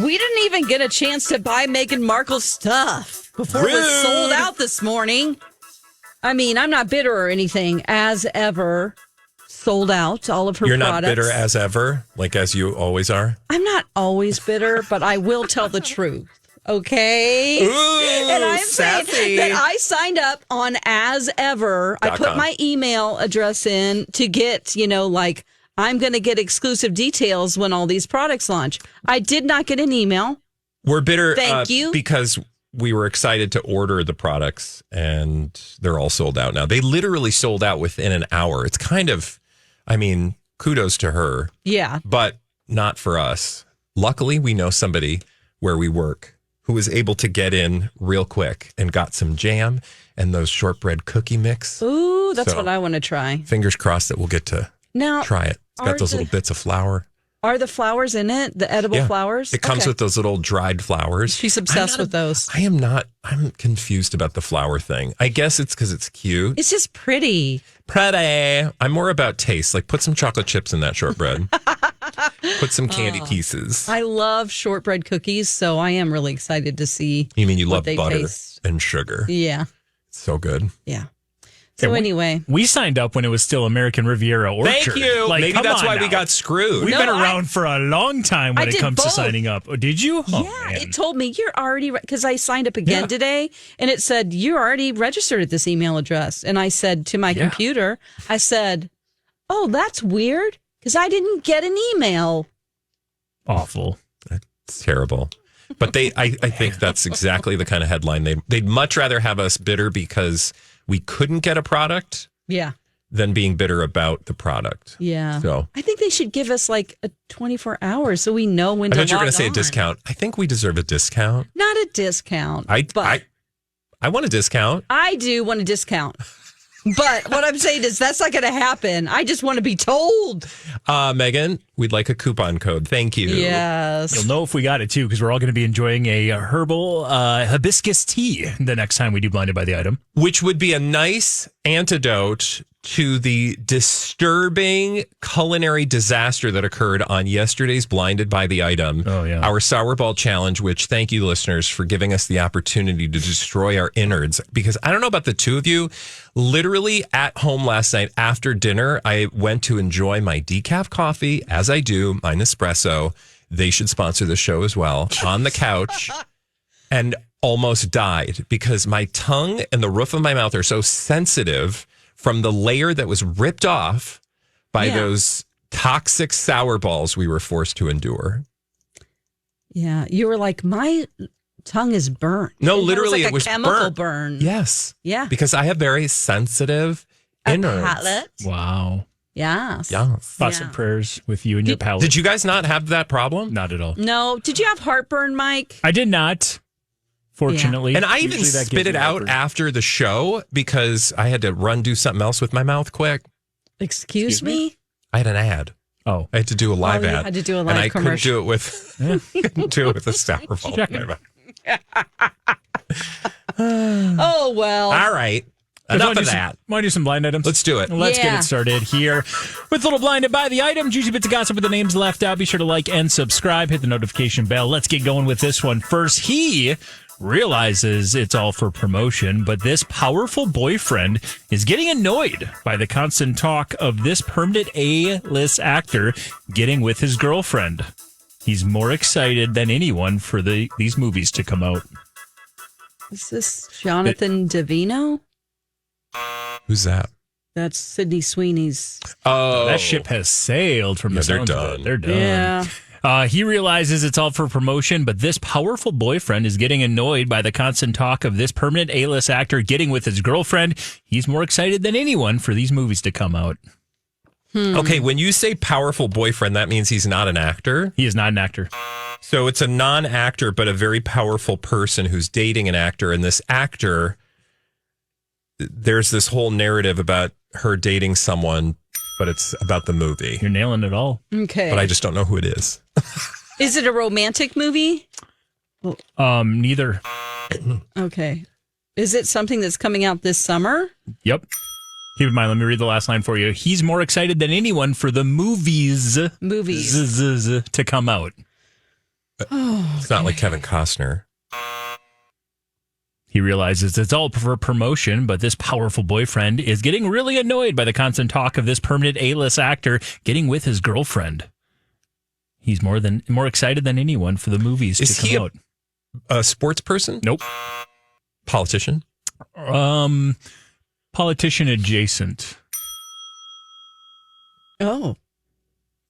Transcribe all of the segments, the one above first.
We didn't even get a chance to buy Meghan Markle's stuff before it was sold out this morning. I mean, I'm not bitter or anything. As ever, sold out all of her You're products. not bitter as ever, like as you always are? I'm not always bitter, but I will tell the truth. Okay? Ooh, and I'm sassy. saying that I signed up on As Ever. I put my email address in to get, like, I'm going to get exclusive details when all these products launch. I did not get an email. We're bitter. Thank you. Because we were excited to order the products and they're all sold out now. They literally sold out within an hour. It's kind of, kudos to her. Yeah. But not for us. Luckily, we know somebody where we work who was able to get in real quick and got some jam and those shortbread cookie mix. Ooh, that's what I want to try. Fingers crossed that we'll get to try it. It's got those little bits of flour. Are the flowers in it? The edible flowers? It comes with those little dried flowers. She's obsessed with those. I'm confused about the flower thing. I guess it's because it's cute. It's just pretty. Pretty. I'm more about taste. Like, put some chocolate chips in that shortbread. Put some candy pieces. I love shortbread cookies, so I am really excited to see. You mean you love butter taste. and sugar? Yeah. It's so good. Yeah. So anyway. We signed up when it was still American Riviera Orchard. Thank you. Maybe that's why we got screwed. We've been around for a long time when it comes to signing up. Oh, did you? Yeah, it told me you're already, because I signed up again today, and it said, you're already registered at this email address. And I said to my computer, I said, oh, that's weird, because I didn't get an email. Awful. It's terrible. But I think that's exactly the kind of headline they'd much rather have us bitter because we couldn't get a product than being bitter about the product. Yeah. So I think they should give us like a 24 hours so we know when to log on. I thought you were going to say a discount. I think we deserve a discount. Not a discount. I want a discount. I do want a discount. But what I'm saying is that's not going to happen. I just want to be told. Megan, we'd like a coupon code. Thank you. Yes. You'll know if we got it, too, because we're all going to be enjoying a herbal hibiscus tea the next time we do Blinded by the Item. Which would be a nice antidote to the disturbing culinary disaster that occurred on yesterday's Blinded by the Item. Oh, yeah. Our Sour Ball Challenge, which thank you, listeners, for giving us the opportunity to destroy our innards. Because I don't know about the two of you. Literally at home last night after dinner, I went to enjoy my decaf coffee, as I do, my Nespresso. They should sponsor the show as well, on the couch, and almost died because my tongue and the roof of my mouth are so sensitive from the layer that was ripped off by those toxic sour balls we were forced to endure. Yeah, you were like, my tongue is burnt. No, literally, it was a chemical burnt. burn. Yes. Yeah. Because I have very sensitive innards. Palate. Wow. Yes. Thoughts and prayers with you and your palate. Did you guys not have that problem? Not at all. No. Did you have heartburn, Mike? I did not. Fortunately. And I even spit it out after the show because I had to do something else with my mouth quick. Excuse me? I had an ad. Oh. I had to do a live you ad. had to do a live and I commercial. couldn't do it with a sour ball. Oh, well. All right. Enough of that. Want to do some blind items? Let's do it. Let's get it started here with Little Blinded by the Item. Juicy bits of gossip with the names left out. Be sure to like and subscribe. Hit the notification bell. Let's get going with this one. First, he realizes it's all for promotion, but this powerful boyfriend is getting annoyed by the constant talk of this permanent A-list actor getting with his girlfriend. He's more excited than anyone for these movies to come out. Is this Jonathan Davino? Who's that? That's Sydney Sweeney's. Oh, that ship has sailed from the they're sounds of done. it. They're done. Yeah. He realizes it's all for promotion, but this powerful boyfriend is getting annoyed by the constant talk of this permanent A-list actor getting with his girlfriend. He's more excited than anyone for these movies to come out. Okay, when you say powerful boyfriend, that means he's not an actor? He is not an actor. So it's a non-actor, but a very powerful person who's dating an actor. And this actor, there's this whole narrative about her dating someone, but it's about the movie. You're nailing it all. Okay. But I just don't know who it is. Is it a romantic movie? Neither. Okay. Is it something that's coming out this summer? Yep. Keep in mind, let me read the last line for you. He's more excited than anyone for the movies to come out. It's not like Kevin Costner. He realizes it's all for promotion, but this powerful boyfriend is getting really annoyed by the constant talk of this permanent A-list actor getting with his girlfriend. He's more excited than anyone for the movies to come out. A sports person? Nope. Politician? Politician adjacent. Oh.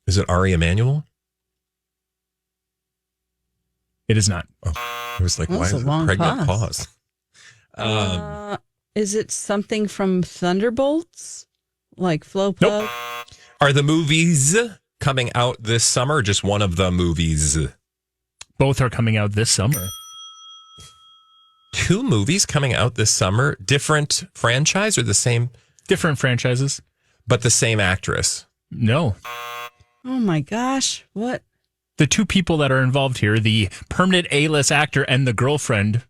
Is it Ari Emanuel? It is not. Oh, I was like, That why was is a it long pregnant pause. Is it something from Thunderbolts? Like Flo Plug? Nope. Are the movies coming out this summer or just one of the movies? Both are coming out this summer. 2 movies coming out this summer? Different franchise or the same? Different franchises. But the same actress? No. Oh my gosh. What? The 2 people that are involved here, the permanent A-list actor and the girlfriend.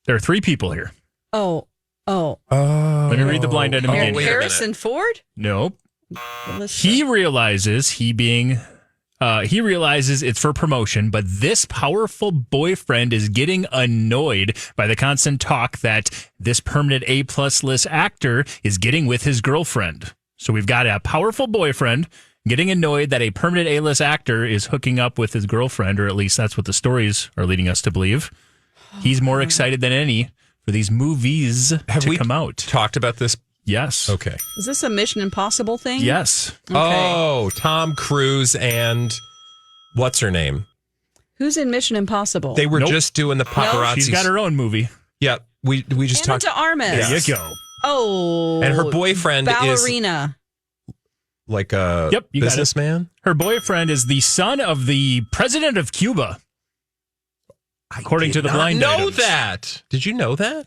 There are 3 people here. Oh. Let me read the blind item again. wait a Harrison Ford? Nope. Melissa. He realizes it's for promotion, but this powerful boyfriend is getting annoyed by the constant talk that this permanent A+ list actor is getting with his girlfriend. So we've got a powerful boyfriend getting annoyed that a permanent A-list actor is hooking up with his girlfriend, or at least that's what the stories are leading us to believe. He's more excited than any for these movies to come out. Talked about this? Yes. Okay. Is this a Mission Impossible thing? Yes. Okay. Oh, Tom Cruise and what's her name? Who's in Mission Impossible? They were Nope. just doing the paparazzi. She's got her own movie. Yeah, we just Anna talked. de Armas. There you go. Oh. And her boyfriend is ballerina. like a Yep, you got it. businessman. Her boyfriend is the son of the president of Cuba. According to the blind know items. that. Did you know that?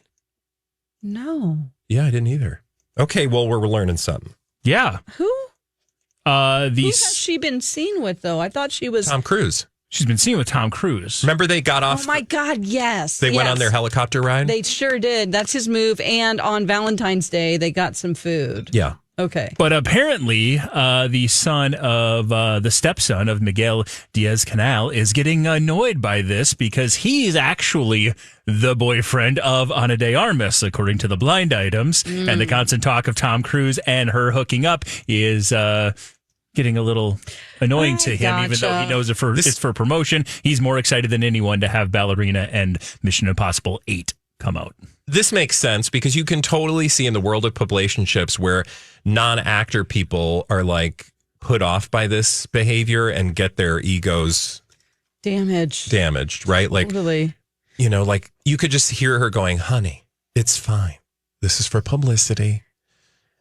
No. Yeah, I didn't either. Okay, well, we're learning something. Yeah. Who? Who has she been seen with, though? I thought she was. Tom Cruise. She's been seen with Tom Cruise. Remember they got off? Oh my God! Yes, They went on yes. their helicopter ride? They sure did. That's his move. And on Valentine's Day, they got some food. Yeah. Okay. But apparently, the son of the stepson of Miguel Diaz-Canel is getting annoyed by this because he's actually the boyfriend of Ana de Armas, according to the blind items. And the constant talk of Tom Cruise and her hooking up is getting a little annoying to him, even though he knows it's for promotion. He's more excited than anyone to have Ballerina and Mission Impossible 8 come out. This makes sense because you can totally see in the world of relationships where non-actor people are like put off by this behavior and get their egos damaged, right? Like, Totally. you know, like you could just hear her going, honey, it's fine. This is for publicity.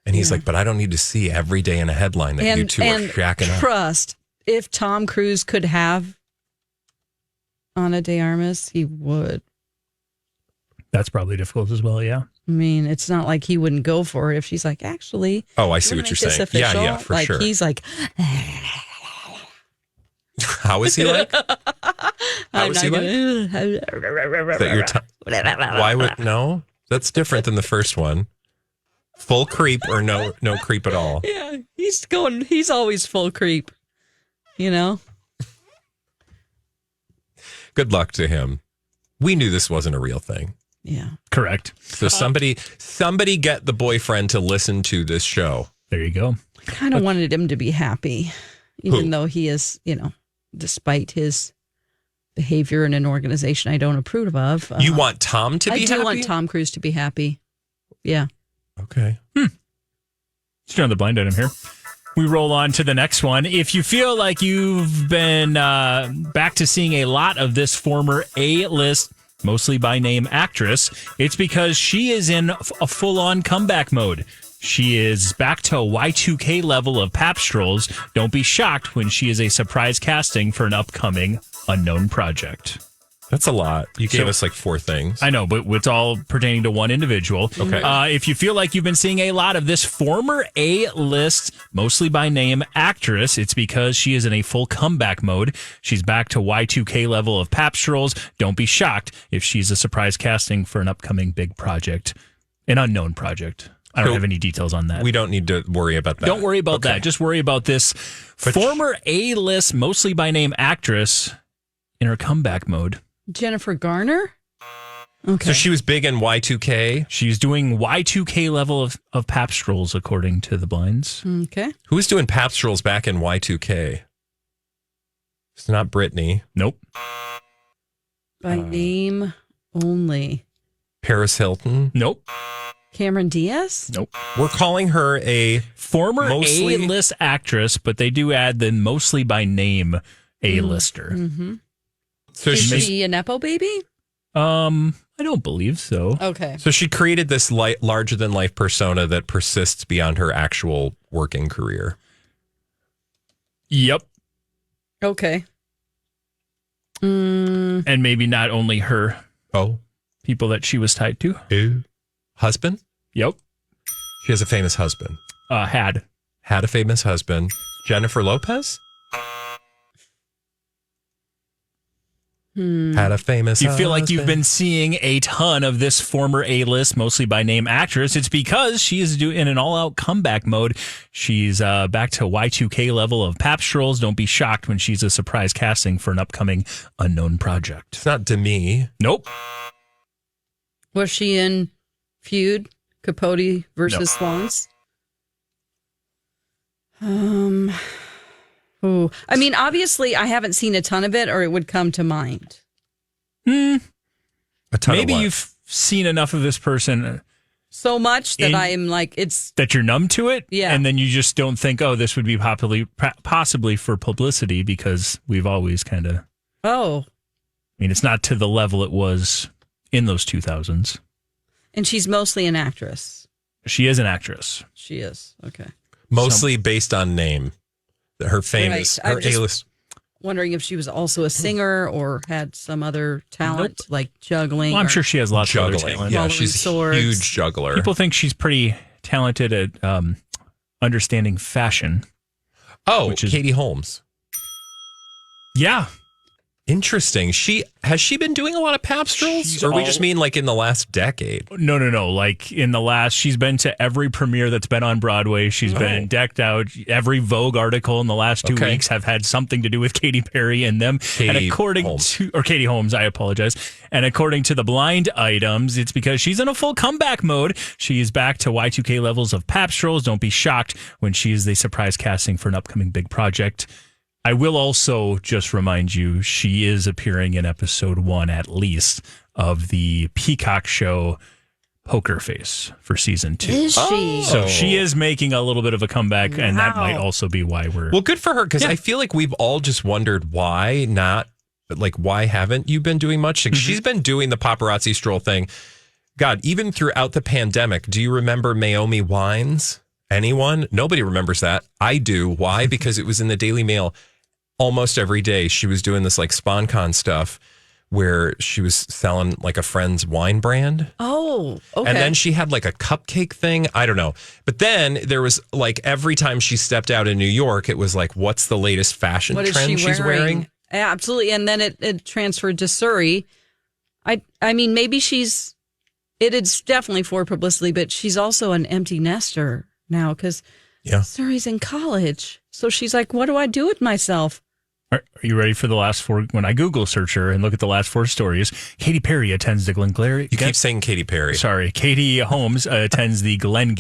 And he's like, but I don't need to see every day in a headline that you two are shacking up. Trust, if Tom Cruise could have Ana de Armas, he would. That's probably difficult as well, yeah. I mean, it's not like he wouldn't go for it if she's like, actually. Oh, I see what you're saying. Yeah, for like, sure. He's like, how is he like? How is he like? Is that your why would no? That's different than the first one. Full creep or no creep at all. Yeah, he's always full creep, you know? Good luck to him. We knew this wasn't a real thing. Yeah. Correct. So somebody get the boyfriend to listen to this show. There you go. I kind of wanted him to be happy, even though he is, despite his behavior in an organization I don't approve of. You want Tom to be happy? I do want Tom Cruise to be happy. Yeah. Okay. Let's turn on the blind item here. We roll on to the next one. If you feel like you've been back to seeing a lot of this former A-list, mostly by name actress, it's because she is in a full-on comeback mode. She is back to a Y2K level of pap strolls. Don't be shocked when she is a surprise casting for an upcoming unknown project. That's a lot. You gave us like 4 things. I know, but it's all pertaining to one individual. Okay. If you feel like you've been seeing a lot of this former A-list, mostly by name actress, it's because she is in a full comeback mode. She's back to Y2K level of pap strolls. Don't be shocked if she's a surprise casting for an upcoming big project, an unknown project. I don't have any details on that. We don't need to worry about that. Don't worry about that. Just worry about this former A-list, mostly by name actress in her comeback mode. Jennifer Garner? Okay. So she was big in Y2K. She's doing Y2K level of pap strolls, according to the blinds. Okay. Who was doing pap strolls back in Y2K? It's not Britney. Nope. By name only. Paris Hilton. Nope. Cameron Diaz? Nope. We're calling her a Former mostly A-list actress, but they do add the mostly by name A-lister. Mm-hmm. So Is she's she a Nepo baby? I don't believe so. Okay. So she created this larger than life persona that persists beyond her actual working career. Yep. Okay. And maybe not only her, Oh, people that she was tied to. husband? Yep. She has a famous husband. Had a famous husband. Jennifer Lopez? Had a famous You feel like you've husband. been seeing a ton of this former A-list, mostly by name actress. It's because she is in an all-out comeback mode. She's back to Y2K level of pap strolls. Don't be shocked when she's a surprise casting for an upcoming unknown project. It's not Demi. Nope. Was she in Feud? Capote versus No. Swans? Oh, I mean, obviously, I haven't seen a ton of it, or it would come to mind. A ton Maybe of what? you've seen enough of this person So much that I'm like, it's that you're numb to it. Yeah. And then you just don't think, oh, this would be possibly for publicity, because we've always kind of, oh, I mean, it's not to the level it was in those 2000s. and she's mostly an actress. She is an actress. She is okay. Mostly based on name. Her famous, Right. her I'm just- A-list. Wondering if she was also a singer or had some other talent like juggling. Well, I'm or sure she has lots of other Juggling. talent. Yeah, Following she's a swords. huge juggler. People think she's pretty talented at understanding fashion. which is- Katie Holmes. Yeah. Interesting. Has she been doing a lot of pap strolls? She's Or we all- just mean like in the last decade? No. Like in the last, she's been to every premiere that's been on Broadway. She's been decked out. Every Vogue article in the last 2 Okay. weeks have had something to do with Katy Perry and them. Katie Holmes, I apologize. And according to the blind items, it's because she's in a full comeback mode. She is back to Y2K levels of pap strolls. Don't be shocked when she is the surprise casting for an upcoming big project. I will also just remind you, she is appearing in episode 1 at least of the Peacock show Poker Face for season 2. Is she? So she is making a little bit of a comeback, and that Wow. might also be why we're... Well, good for her, because Yeah. I feel like we've all just wondered why haven't you been doing much? Like, she's been doing the paparazzi stroll thing. God, even throughout the pandemic, do you remember Naomi Wines? Anyone? Nobody remembers that. I do. Why? Because it was in the Daily Mail almost every day. She was doing this like SponCon stuff where she was selling like a friend's wine brand. Oh, okay. And then she had like a cupcake thing. I don't know. But then there was like every time she stepped out in New York, it was like, what's the latest fashion what is trend she she's wearing? Yeah, absolutely. And then it transferred to Surrey. I mean, maybe it is definitely for publicity, but she's also an empty nester now because Surrey's in college. So she's like, what do I do with myself? Are you ready for the last 4? When I Google search her and look at the last 4 stories, Katy Perry attends the Glengarry. You keep saying Katy Perry. Sorry, Katie Holmes attends the Glen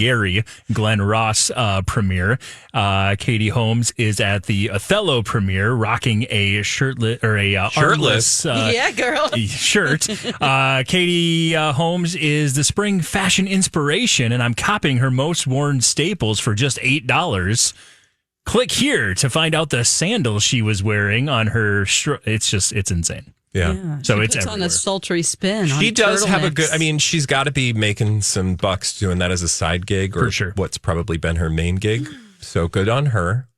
Ross premiere. Katie Holmes is at the Othello premiere, rocking a shirtless armless, Yeah, girl. shirt. Katie Holmes is the spring fashion inspiration, and I'm copying her most worn staples for just $8. Click here to find out the sandals she was wearing on her. It's insane. Yeah. So she it's puts on everywhere. a sultry spin. She on does have a good, turtlenecks. I mean, she's got to be making some bucks doing that as a side gig or For sure. what's probably been her main gig. So good on her.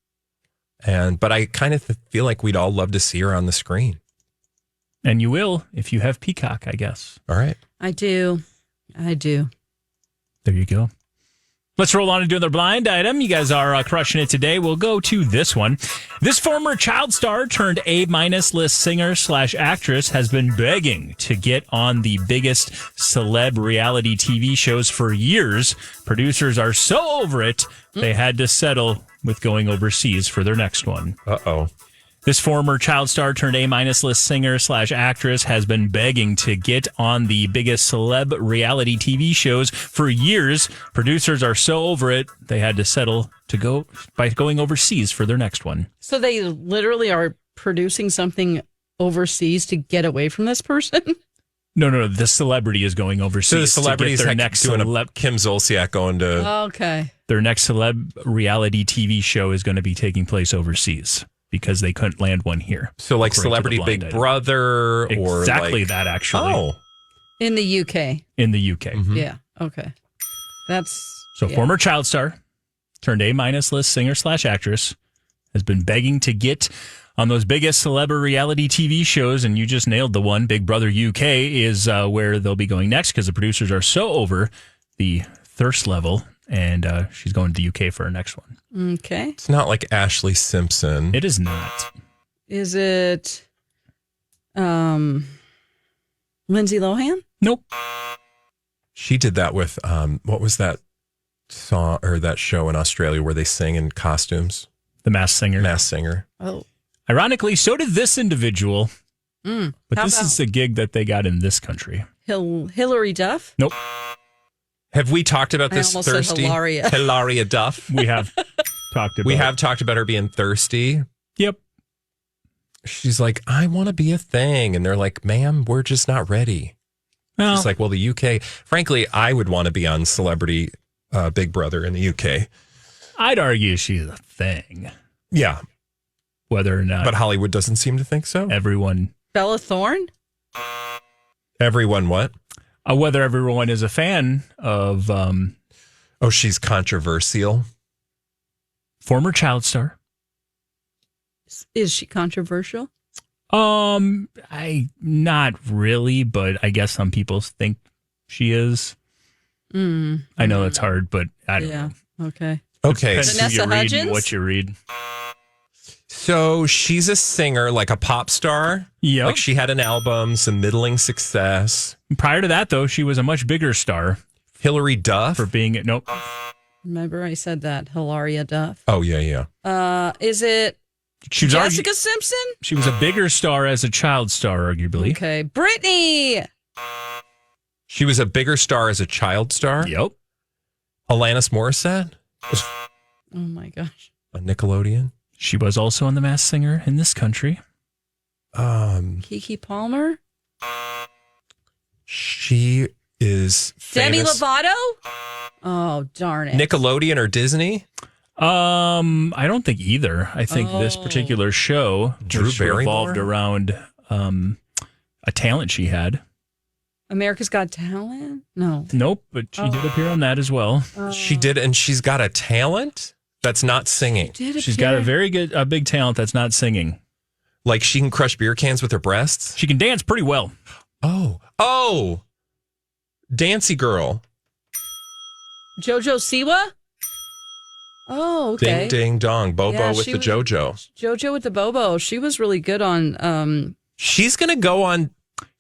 But I kind of feel like we'd all love to see her on the screen. And you will if you have Peacock, I guess. All right. I do. There you go. Let's roll on and do another blind item. You guys are crushing it today. We'll go to this one. This former child star turned A-list singer/actress has been begging to get on the biggest celeb reality TV shows for years. Producers are so over it, they had to settle with going overseas for their next one. Uh-oh. This former child star turned A-minus list singer/actress has been begging to get on the biggest celeb reality TV shows for years. Producers are so over it, they had to settle to go by going overseas for their next one. So they literally are producing something overseas to get away from this person? No. The celebrity is going overseas. So the celebrities their next doing Kim Zolciak going to... Okay. Their next celeb reality TV show is going to be taking place overseas because they couldn't land one here. So like Celebrity Big Brother or exactly like... that, actually. Oh. In the UK. In the UK. Mm-hmm. Yeah. Okay. That's... So former child star turned A-minus list singer/actress has been begging to get on those biggest celebrity reality TV shows, and you just nailed the one. Big Brother UK is where they'll be going next because the producers are so over the thirst level, and she's going to the UK for her next one. Okay. It's not like Ashley Simpson. It is not. Is it Lindsay Lohan? Nope. She did that with, what was that song or that show in Australia where they sing in costumes? The Masked Singer. Masked Singer. Oh. Ironically, so did this individual. But How this about is the gig that they got in this country. Hillary Duff? Nope. Have we talked about I this almost said thirsty? Hilaria. Hilaria Duff. We have talked about We have talked about her being thirsty. Yep. She's like, I want to be a thing. And they're like, ma'am, we're just not ready. Well, She's like, well, the UK, frankly, I would want to be on Celebrity Big Brother in the UK. I'd argue she's a thing. Yeah. Whether or not But Hollywood doesn't seem to think so. everyone... Bella Thorne? Everyone what? Whether everyone is a fan of Oh, she's controversial. former child star. Is she controversial? I not really, but I guess some people think she is. I know it's hard, but I don't know. Okay. Okay. Depends who Vanessa you read and Hudgens? what you read. So she's a singer, like a pop star. Yep. Like she had an album, some middling success. Prior to that, though, she was a much bigger star Hillary Duff. for being nope. Remember I said that. Hilaria Duff. Oh, yeah. Is it She was Jessica Simpson? she was a bigger star as a child star, arguably. Okay. Britney. She was a bigger star as a child star. Yep. Alanis Morissette Oh my gosh. on Nickelodeon. She was also on The Masked Singer in this country. Kiki Palmer? She is Demi famous. Lovato? Oh, darn it. Nickelodeon or Disney? I don't think either. I think this Oh. particular show Drew just Barrymore? revolved around a talent she had. America's Got Talent? No. Nope, but she did appear on that as well. She did, and she's got a talent that's not singing. She's got a very good, big talent that's not singing. Like she can crush beer cans with her breasts. She can dance pretty well. Oh, Dancy Girl. JoJo Siwa? Oh, okay. Ding, ding, dong. Bobo Yeah, with she the was- JoJo. JoJo with the Bobo. She was really good on She's going to go on.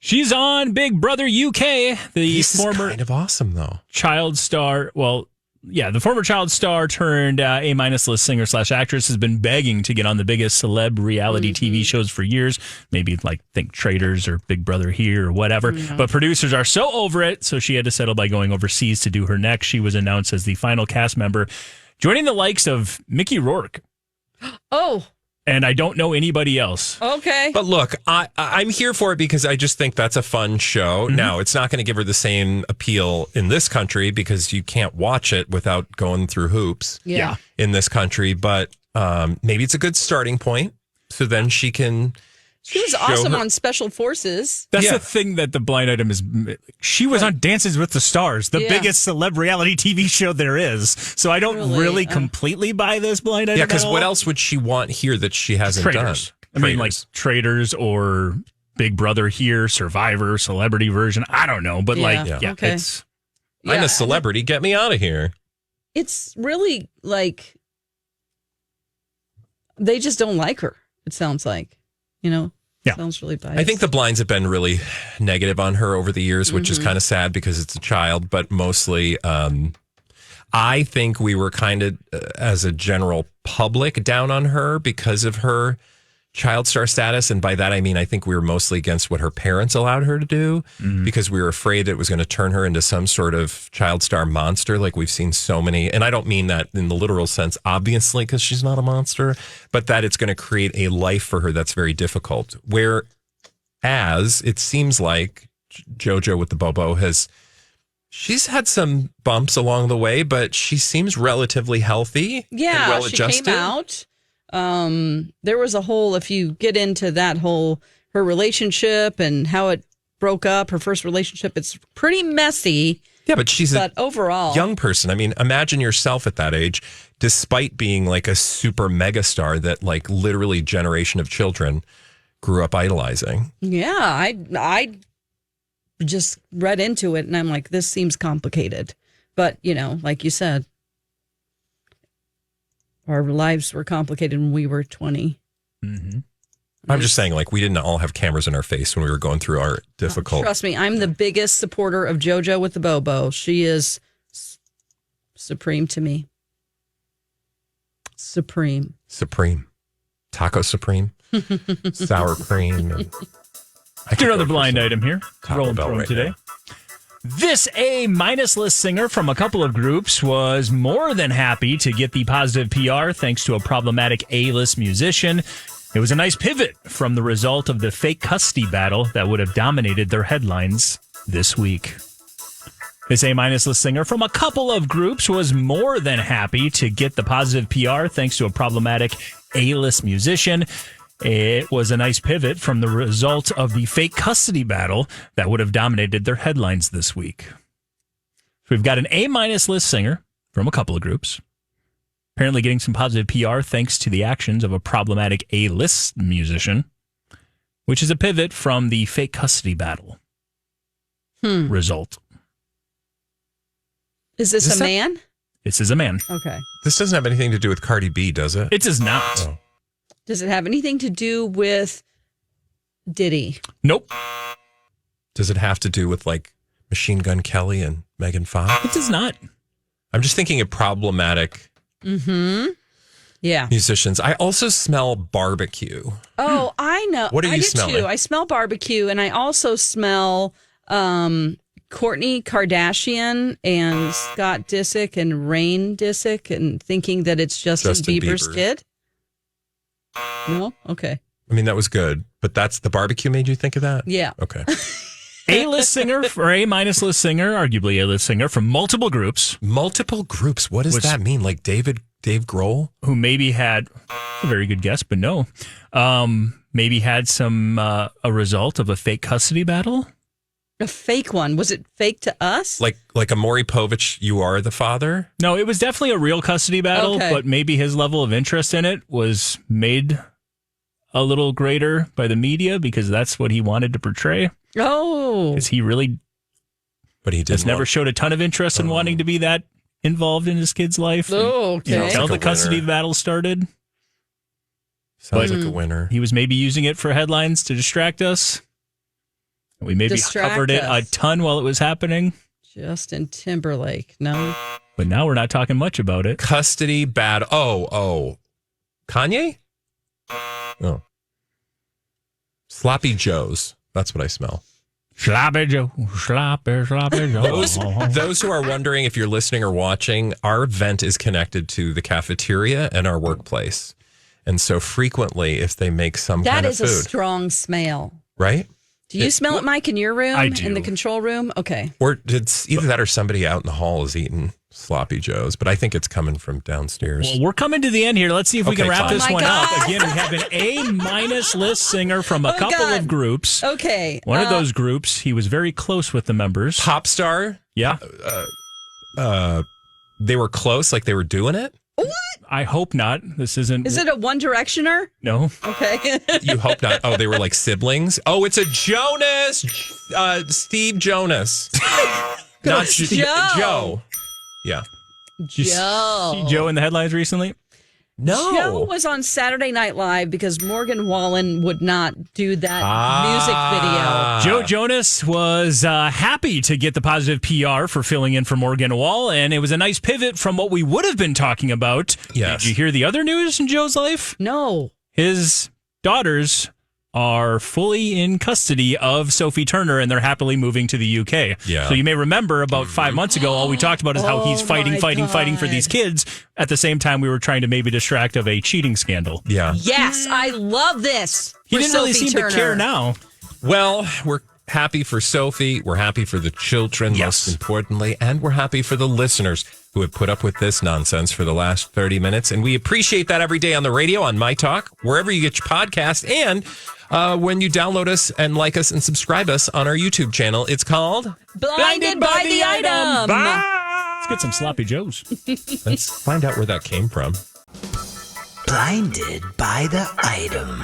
She's on Big Brother UK. The This is former kind of awesome, though. child star. Well, yeah, the former child star turned A-minus list singer/actress has been begging to get on the biggest celeb reality TV shows for years. Maybe like think Traders or Big Brother here or whatever. But producers are so over it, so she had to settle by going overseas to do her next. She was announced as the final cast member, joining the likes of Mickey Rourke. Oh, And I don't know anybody else. okay. But look, I'm here for it because I just think that's a fun show. Now, it's not going to give her the same appeal in this country because you can't watch it without going through hoops Yeah. in this country. But maybe it's a good starting point. So then she can. She was show awesome her- on Special Forces. That's Yeah. the thing that the blind item is. She was on Dances with the Stars, the Yeah. biggest celeb reality TV show there is. So I don't Really? really completely buy this blind item. Yeah, because at what all. else would she want here that she hasn't Traders. done? I mean, like Traders or Big Brother here, Survivor, celebrity version. I don't know, but Yeah. Okay. it's I'm Yeah, a celebrity. Get me out of here. It's really like they just don't like her. It sounds like, Yeah. Sounds really biased. I think the blinds have been really negative on her over the years, which is kind of sad because it's a child, but mostly I think we were kind of, as a general public, down on her because of her child star status. And by that, I mean, I think we were mostly against what her parents allowed her to do because we were afraid it was going to turn her into some sort of child star monster. Like we've seen so many. And I don't mean that in the literal sense, obviously, because she's not a monster, but that it's going to create a life for her that's very difficult. Whereas it seems like JoJo with the Bobo she's had some bumps along the way, but she seems relatively healthy and well-adjusted. She came out. There was a whole, if you get into that whole, her relationship and how it broke up, her first relationship, it's pretty messy. Yeah, but she's overall, young person. I mean, imagine yourself at that age, despite being like a super megastar that like literally generation of children grew up idolizing. Yeah, I just read into it and I'm like, this seems complicated. But, like you said, our lives were complicated when we were 20. Mm-hmm. I'm just saying, like, we didn't all have cameras in our face when we were going through our difficult. Trust me, I'm the biggest supporter of JoJo with the Bobo. She is supreme to me. Supreme. Taco Supreme. Sour cream. And another blind item here. Rolling through today. This A-minus list singer from a couple of groups was more than happy to get the positive PR thanks to a problematic A-list musician. It was a nice pivot from the result of the fake custody battle that would have dominated their headlines this week. This A-minus list singer from a couple of groups was more than happy to get the positive PR thanks to a problematic A-list musician. It was a nice pivot from the result of the fake custody battle that would have dominated their headlines this week. So we've got an A-minus list singer from a couple of groups, apparently getting some positive PR thanks to the actions of a problematic A-list musician, which is a pivot from the fake custody battle result. Is this a man? This is a man. Okay. This doesn't have anything to do with Cardi B, does it? It does not. Oh. Does it have anything to do with Diddy? Nope. Does it have to do with like Machine Gun Kelly and Megan Fox? It does not. I'm just thinking of problematic musicians. I also smell barbecue. Oh, I know. What are you smelling? Too. I smell barbecue, and I also smell Kourtney Kardashian and Scott Disick and Rain Disick, and thinking that it's Justin Bieber's kid. No? Okay. I mean, that was good, but that's the barbecue made you think of that? Yeah. Okay. A-list singer or A-minus list singer, arguably A-list singer from multiple groups. Multiple groups? What does that mean? Like Dave Grohl? Who maybe had, a very good guess, but no. Maybe had some, a result of a fake custody battle? A fake one. Was it fake to us? Like a Maury Povich, You Are the Father? No, it was definitely a real custody battle, but maybe his level of interest in it was made a little greater by the media because that's what he wanted to portray. Oh. Because he really never showed a ton of interest in wanting to be that involved in his kid's life. Oh, okay. Until the custody battle started. Sounds like a winner. He was maybe using it for headlines to distract us. We maybe covered it a ton while it was happening. Justin Timberlake. No. But now we're not talking much about it. Custody battle. Oh. Kanye? Oh. Sloppy Joes. That's what I smell. Sloppy Joe. Sloppy Joe. Those who are wondering if you're listening or watching, our vent is connected to the cafeteria and our workplace. And so frequently, if they make some kind of food. That is a strong smell. Right? Do you smell it, Mike, in your room? I do. In the control room? Okay. Or it's either that or somebody out in the hall is eating Sloppy Joes, but I think it's coming from downstairs. Well, we're coming to the end here. Let's see if we can wrap this one God. up. Again, we have an A-minus list singer from a couple of groups. Okay. One of those groups, he was very close with the members. Pop star? Yeah. They were close, like they were doing it? What? I hope not. This isn't. Is it a One Directioner? No. Okay. You hope not. Oh, they were like siblings? Oh, it's a Jonas. Steve Jonas. Not Joe. Yeah. Did you see Joe in the headlines recently? No. Joe was on Saturday Night Live because Morgan Wallen would not do that music video. Joe Jonas was happy to get the positive PR for filling in for Morgan Wallen, and it was a nice pivot from what we would have been talking about. Yes. Did you hear the other news in Joe's life? No. His daughters are fully in custody of Sophie Turner, and they're happily moving to the UK. Yeah. So you may remember about 5 months ago, all we talked about is how he's fighting for these kids. At the same time, we were trying to maybe distract of a cheating scandal. Yeah. Yes, I love this. He didn't really seem to care now. Well, we're happy for Sophie. We're happy for the children, most importantly, and we're happy for the listeners who have put up with this nonsense for the last 30 minutes. And we appreciate that every day on the radio, on myTalk, wherever you get your podcast, and when you download us and like us and subscribe us on our YouTube channel. It's called Blinded by the Item. Let's get some sloppy joes. Let's find out where that came from. Blinded by the item.